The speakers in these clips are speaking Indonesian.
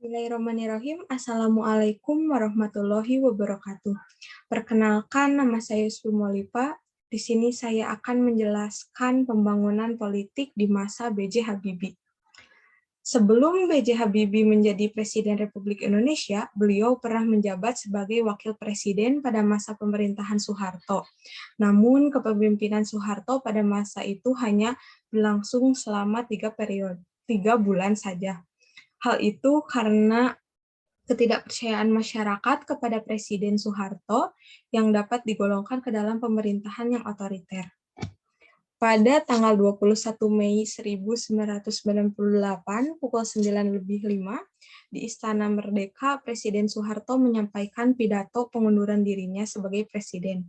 Bismillahirrahmanirrahim. Assalamualaikum warahmatullahi wabarakatuh. Perkenalkan, nama saya Yusfi Molipa. Di sini saya akan menjelaskan pembangunan politik di masa B.J. Habibie. Sebelum B.J. Habibie menjadi Presiden Republik Indonesia, beliau pernah menjabat sebagai Wakil Presiden pada masa pemerintahan Soeharto. Namun, kepemimpinan Soeharto pada masa itu hanya berlangsung selama 3 bulan saja. Hal itu karena ketidakpercayaan masyarakat kepada Presiden Soeharto yang dapat digolongkan ke dalam pemerintahan yang otoriter. Pada tanggal 21 Mei 1998, pukul 9:05, di Istana Merdeka, Presiden Soeharto menyampaikan pidato pengunduran dirinya sebagai Presiden.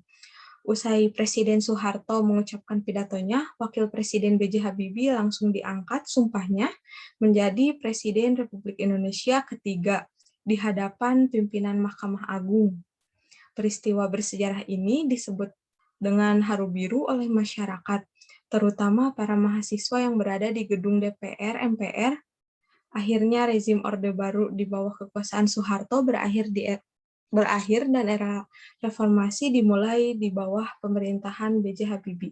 Usai Presiden Soeharto mengucapkan pidatonya, Wakil Presiden B.J. Habibie langsung diangkat sumpahnya menjadi Presiden Republik Indonesia ketiga di hadapan pimpinan Mahkamah Agung. Peristiwa bersejarah ini disebut dengan haru biru oleh masyarakat, terutama para mahasiswa yang berada di gedung DPR MPR. Akhirnya rezim Orde Baru di bawah kekuasaan Soeharto berakhir dan era reformasi dimulai di bawah pemerintahan B.J. Habibie.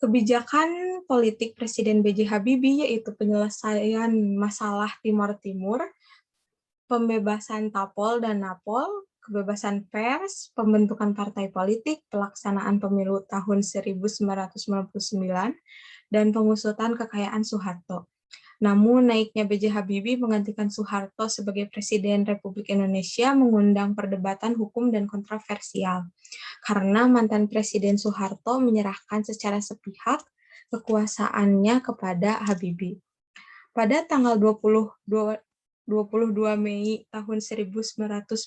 Kebijakan politik Presiden B.J. Habibie yaitu penyelesaian masalah Timor Timur, pembebasan Tapol dan Napol, kebebasan pers, pembentukan partai politik, pelaksanaan pemilu tahun 1999, dan pengusutan kekayaan Soeharto. Namun, naiknya B.J. Habibie menggantikan Soeharto sebagai Presiden Republik Indonesia mengundang perdebatan hukum dan kontroversial, karena mantan Presiden Soeharto menyerahkan secara sepihak kekuasaannya kepada Habibie. Pada tanggal 22 Mei tahun 1998,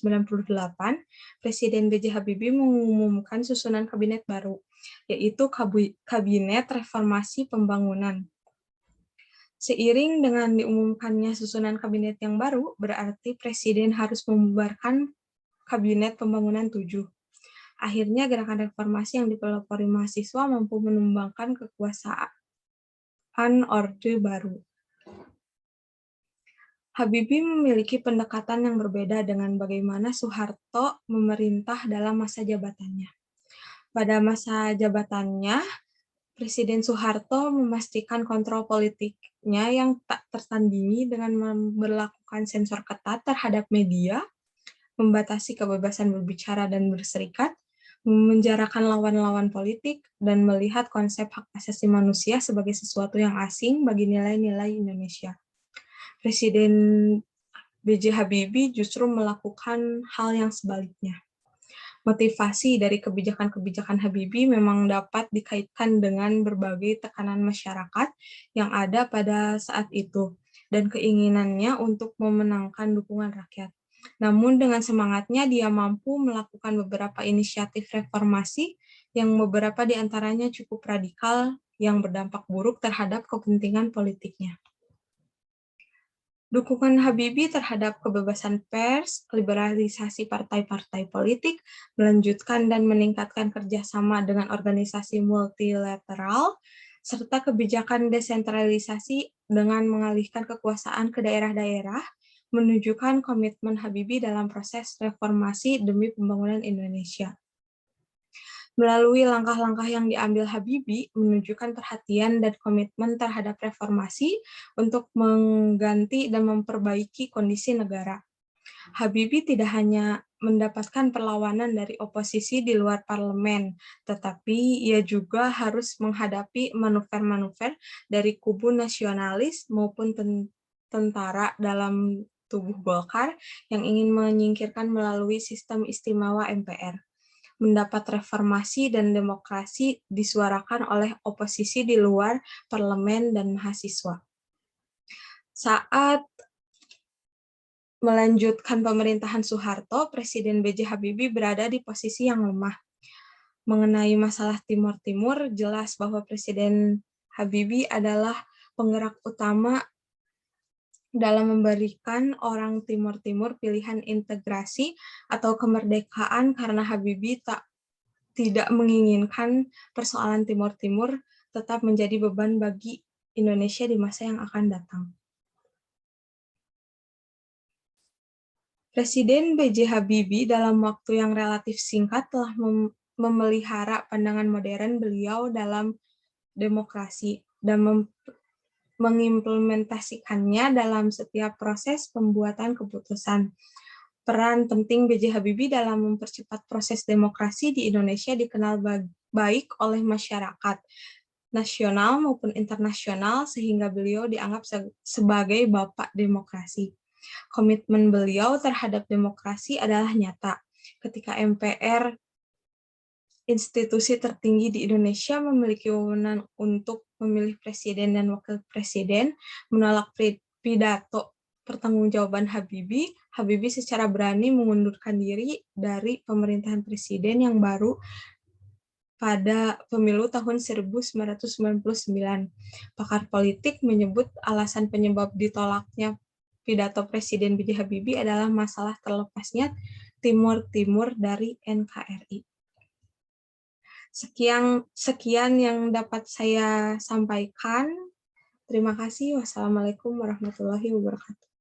Presiden B.J. Habibie mengumumkan susunan kabinet baru, yaitu Kabinet Reformasi Pembangunan. Seiring dengan diumumkannya susunan kabinet yang baru, berarti Presiden harus membubarkan Kabinet Pembangunan 7. Akhirnya gerakan reformasi yang dipelopori mahasiswa mampu menumbangkan kekuasaan Orde Baru. Habibie memiliki pendekatan yang berbeda dengan bagaimana Soeharto memerintah dalam masa jabatannya. Pada masa jabatannya, Presiden Soeharto memastikan kontrol politiknya yang tak tertandingi dengan memberlakukan sensor ketat terhadap media, membatasi kebebasan berbicara dan berserikat, memenjarakan lawan-lawan politik, dan melihat konsep hak asasi manusia sebagai sesuatu yang asing bagi nilai-nilai Indonesia. Presiden B.J. Habibie justru melakukan hal yang sebaliknya. Motivasi dari kebijakan-kebijakan Habibie memang dapat dikaitkan dengan berbagai tekanan masyarakat yang ada pada saat itu dan keinginannya untuk memenangkan dukungan rakyat. Namun dengan semangatnya dia mampu melakukan beberapa inisiatif reformasi yang beberapa di antaranya cukup radikal yang berdampak buruk terhadap kepentingan politiknya. Dukungan Habibie terhadap kebebasan pers, liberalisasi partai-partai politik, melanjutkan dan meningkatkan kerjasama dengan organisasi multilateral, serta kebijakan desentralisasi dengan mengalihkan kekuasaan ke daerah-daerah, menunjukkan komitmen Habibie dalam proses reformasi demi pembangunan Indonesia. Melalui langkah-langkah yang diambil Habibie menunjukkan perhatian dan komitmen terhadap reformasi untuk mengganti dan memperbaiki kondisi negara. Habibie tidak hanya mendapatkan perlawanan dari oposisi di luar parlemen, tetapi ia juga harus menghadapi manuver-manuver dari kubu nasionalis maupun tentara dalam tubuh Golkar yang ingin menyingkirkan melalui sistem istimewa MPR. Mendapat reformasi dan demokrasi disuarakan oleh oposisi di luar parlemen dan mahasiswa. Saat melanjutkan pemerintahan Soeharto, Presiden B.J. Habibie berada di posisi yang lemah. Mengenai masalah Timor Timur, jelas bahwa Presiden Habibie adalah penggerak utama dalam memberikan orang Timor Timur pilihan integrasi atau kemerdekaan karena Habibie tidak menginginkan persoalan Timor Timur tetap menjadi beban bagi Indonesia di masa yang akan datang. Presiden B.J. Habibie dalam waktu yang relatif singkat telah memelihara pandangan modern beliau dalam demokrasi dan mengimplementasikannya dalam setiap proses pembuatan keputusan. Peran penting B.J. Habibie dalam mempercepat proses demokrasi di Indonesia dikenal baik oleh masyarakat nasional maupun internasional, sehingga beliau dianggap sebagai bapak demokrasi. Komitmen beliau terhadap demokrasi adalah nyata. Ketika MPR, institusi tertinggi di Indonesia, memiliki wewenang untuk memilih presiden dan wakil presiden, menolak pidato pertanggungjawaban Habibie, Habibie secara berani mengundurkan diri dari pemerintahan presiden yang baru pada pemilu tahun 1999. Pakar politik menyebut alasan penyebab ditolaknya pidato Presiden B.J. Habibie adalah masalah terlepasnya Timur Timur dari NKRI. Sekian yang dapat saya sampaikan. Terima kasih. Wassalamualaikum warahmatullahi wabarakatuh.